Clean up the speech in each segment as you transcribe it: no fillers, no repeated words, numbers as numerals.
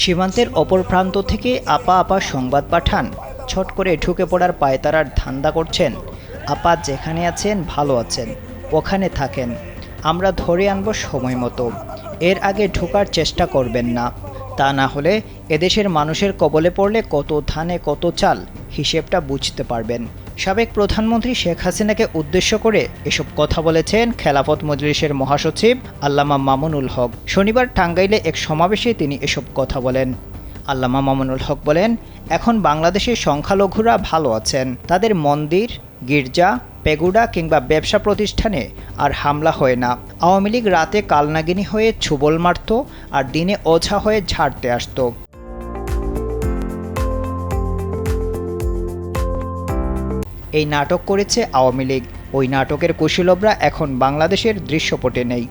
সীমান্তের অপর প্রান্ত থেকে আপা আপা সংবাদ পাঠান, ছট করে ঢুকে পড়ার পায়তারার ধান্দা করছেন। আপা যেখানে আছেন ভালো আছেন, ওখানে থাকেন, আমরা ধরে আনব সময় মতো। এর আগে ঢোকার চেষ্টা করবেন না, তা না হলে এদেশের মানুষের কবলে পড়লে কত ধানে কত চাল, হিসেবটা বুঝতে পারবেন। সাবেক প্রধানমন্ত্রী শেখ হাসিনাকে উদ্দেশ্য করে এসব কথা বলেছেন খেলাফত মজলিসের মহাসচিব আল্লামা মামুনুল হক। শনিবার টাঙ্গাইলে এক সমাবেশে তিনি এসব কথা বলেন। আল্লামা মামুনুল হক বলেন, এখন বাংলাদেশের সংখ্যালঘুরা ভালো আছেন, তাদের মন্দির, গির্জা, পেগুডা কিংবা ব্যবসা প্রতিষ্ঠানে আর হামলা হয় না। আওয়ামী লীগ রাতে কালনাগিনী হয়ে ছুবল মারত আর দিনে ওঝা হয়ে ঝাড়তে আসতো। এই নাটক করেছে আওয়ামী লীগ। ওই নাটকের কুশীলবরা এখন বাংলাদেশের দৃশ্যপটে নেই,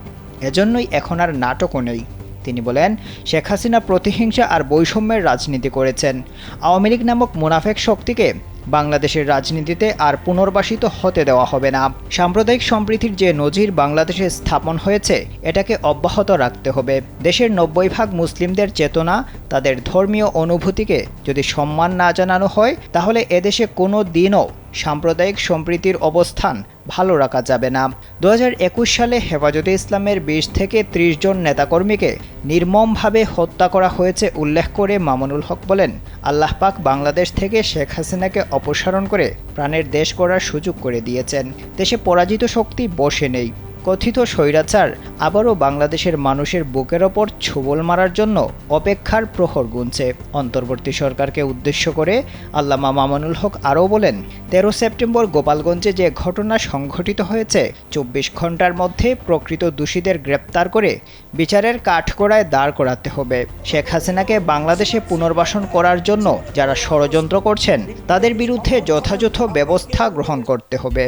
এজন্যই এখন আর নাটকও নেই। তিনি বলেন, শেখ হাসিনা প্রতিহিংসা আর বৈষম্যের রাজনীতি করেছেন। আওয়ামী লীগ নামক মুনাফেক শক্তিকে বাংলাদেশের রাজনীতিতে আর পুনর্বাসিত হতে দেওয়া হবে না। সাম্প্রদায়িক সম্প্রীতির যে নজির বাংলাদেশে স্থাপন হয়েছে, এটাকে অব্যাহত রাখতে হবে। দেশের 90% মুসলিমদের চেতনা, তাদের ধর্মীয় অনুভূতিকে যদি সম্মান না জানানো হয়, তাহলে এদেশে কোনো দিনও সাম্প্রদায়িক সম্প্রীতির অবস্থান ভালো রাখা যাবে না। 2021 সালে হেফাজতে ইসলামের 20 থেকে 30 জন নেতাকর্মীকে নির্মমভাবে হত্যা করা হয়েছে উল্লেখ করে মামুনুল হক বলেন, আল্লাহ পাক বাংলাদেশ থেকে শেখ হাসিনাকে অপসারণ করে প্রাণের দেশ গড়ার সুযোগ করে দিয়েছেন। দেশে পরাজিত শক্তি বসে নেই। কথিত স্বৈরাচার আবারও বাংলাদেশের মানুষের বুকের ওপর ছোবল মারার জন্য অপেক্ষার প্রহর গুনছে। অন্তর্বর্তী সরকারকে উদ্দেশ্য করে আল্লামা মামুনুল হক আরও বলেন, 13 সেপ্টেম্বর গোপালগঞ্জে যে ঘটনা সংঘটিত হয়েছে, 24 ঘন্টার মধ্যে প্রকৃত দোষীদের গ্রেপ্তার করে বিচারের কাঠগড়ায় দাঁড় করাতে হবে। শেখ হাসিনাকে বাংলাদেশে পুনর্বাসন করার জন্য যারা ষড়যন্ত্র করছেন, তাদের বিরুদ্ধে যথাযথ ব্যবস্থা গ্রহণ করতে হবে।